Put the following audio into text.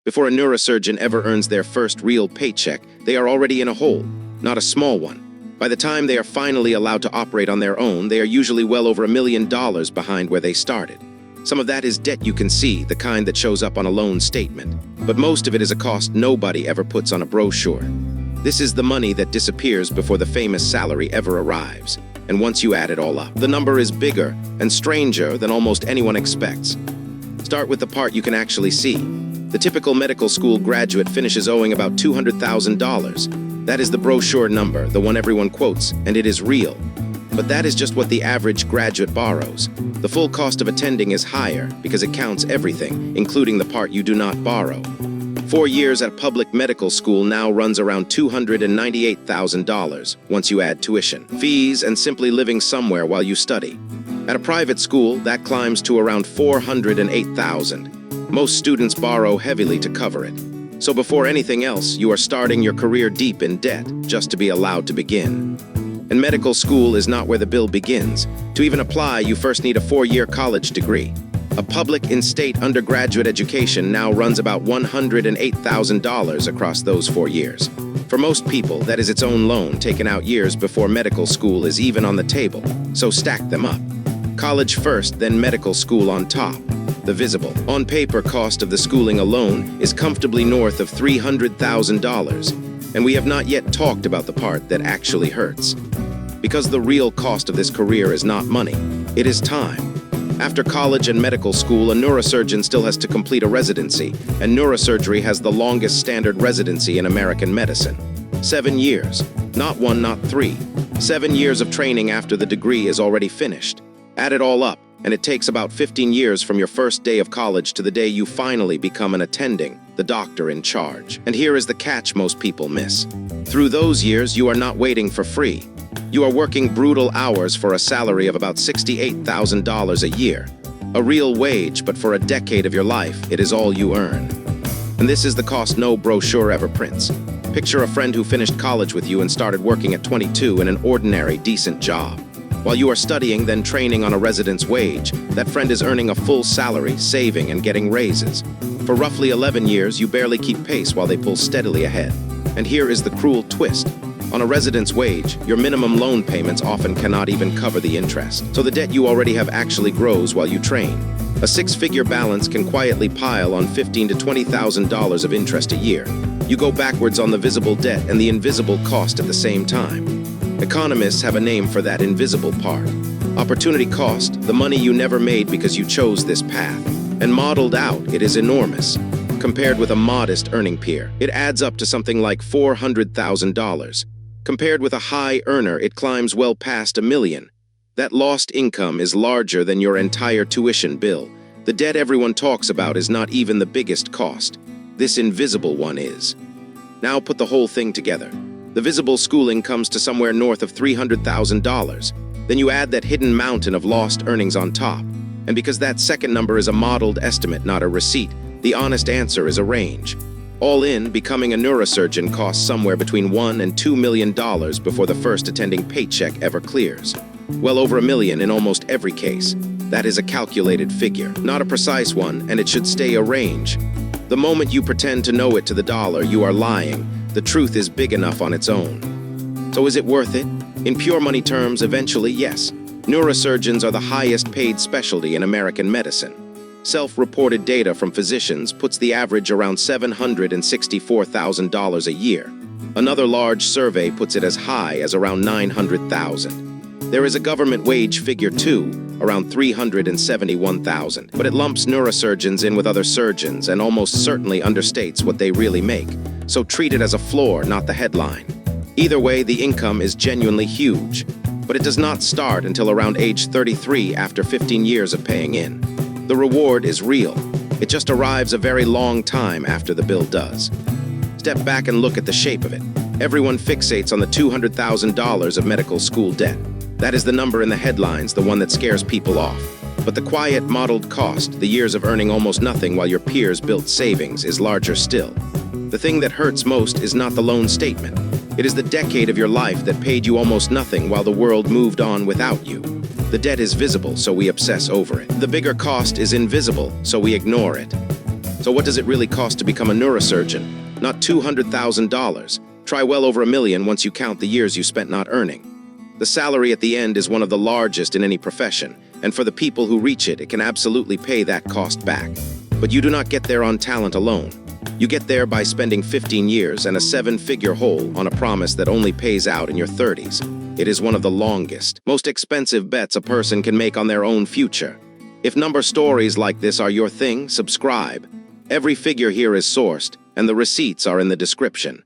Before a neurosurgeon ever earns their first real paycheck, they are already in a hole, not a small one. By the time they are finally allowed to operate on their own, they are usually well over $1 million behind where they started. Some of that is debt you can see, the kind that shows up on a loan statement. But most of it is a cost nobody ever puts on a brochure. This is the money that disappears before the famous salary ever arrives. And once you add it all up, the number is bigger and stranger than almost anyone expects. Start with the part you can actually see. The typical medical school graduate finishes owing about $200,000. That is the brochure number, the one everyone quotes, and it is real. But that is just what the average graduate borrows. The full cost of attending is higher because it counts everything, including the part you do not borrow. 4 years at a public medical school now runs around $298,000 once you add tuition, fees, and simply living somewhere while you study. At a private school, that climbs to around $408,000. Most students borrow heavily to cover it. So before anything else, you are starting your career deep in debt just to be allowed to begin. And medical school is not where the bill begins. To even apply, you first need a 4-year college degree. A public in-state undergraduate education now runs about $108,000 across those 4 years. For most people, that is its own loan taken out years before medical school is even on the table, so stack them up. College first, then medical school on top. The visible, on-paper cost of the schooling alone is comfortably north of $300,000, and we have not yet talked about the part that actually hurts. Because the real cost of this career is not money, it is time. After college and medical school, a neurosurgeon still has to complete a residency, and neurosurgery has the longest standard residency in American medicine. 7 years. Not 1, not 3. 7 years of training after the degree is already finished. Add it all up, and it takes about 15 years from your first day of college to the day you finally become an attending, the doctor in charge. And here is the catch most people miss. Through those years, you are not waiting for free. You are working brutal hours for a salary of about $68,000 a year. A real wage, but for a decade of your life, it is all you earn. And this is the cost no brochure ever prints. Picture a friend who finished college with you and started working at 22 in an ordinary, decent job. While you are studying, then training on a resident's wage, that friend is earning a full salary, saving, and getting raises. For roughly 11 years, you barely keep pace while they pull steadily ahead. And here is the cruel twist. On a resident's wage, your minimum loan payments often cannot even cover the interest. So the debt you already have actually grows while you train. A 6-figure balance can quietly pile on $15,000 to $20,000 of interest a year. You go backwards on the visible debt and the invisible cost at the same time. Economists have a name for that invisible part. Opportunity cost, the money you never made because you chose this path. And modeled out, it is enormous. Compared with a modest earning peer, it adds up to something like $400,000. Compared with a high earner, it climbs well past $1 million. That lost income is larger than your entire tuition bill. The debt everyone talks about is not even the biggest cost. This invisible one is. Now put the whole thing together. The visible schooling comes to somewhere north of $300,000. Then you add that hidden mountain of lost earnings on top. And because that second number is a modeled estimate, not a receipt, the honest answer is a range. All in, becoming a neurosurgeon costs somewhere between $1 and $2 million before the first attending paycheck ever clears. Well over $1 million in almost every case. That is a calculated figure, not a precise one, and it should stay a range. The moment you pretend to know it to the dollar, you are lying. The truth is big enough on its own. So is it worth it? In pure money terms, eventually, yes. Neurosurgeons are the highest paid specialty in American medicine. Self-reported data from physicians puts the average around $764,000 a year. Another large survey puts it as high as around $900,000. There is a government wage figure too, around $371,000, but it lumps neurosurgeons in with other surgeons and almost certainly understates what they really make. So treat it as a floor, not the headline. Either way, the income is genuinely huge, but it does not start until around age 33 after 15 years of paying in. The reward is real. It just arrives a very long time after the bill does. Step back and look at the shape of it. Everyone fixates on the $200,000 of medical school debt. That is the number in the headlines, the one that scares people off. But the quiet, modeled cost, the years of earning almost nothing while your peers built savings, is larger still. The thing that hurts most is not the loan statement. It is the decade of your life that paid you almost nothing while the world moved on without you. The debt is visible, so we obsess over it. The bigger cost is invisible, so we ignore it. So what does it really cost to become a neurosurgeon? Not $200,000. Try well over $1 million once you count the years you spent not earning. The salary at the end is one of the largest in any profession, and for the people who reach it, it can absolutely pay that cost back. But you do not get there on talent alone. You get there by spending 15 years and a 7-figure hole on a promise that only pays out in your 30s. It is one of the longest, most expensive bets a person can make on their own future. If number stories like this are your thing, subscribe. Every figure here is sourced, and the receipts are in the description.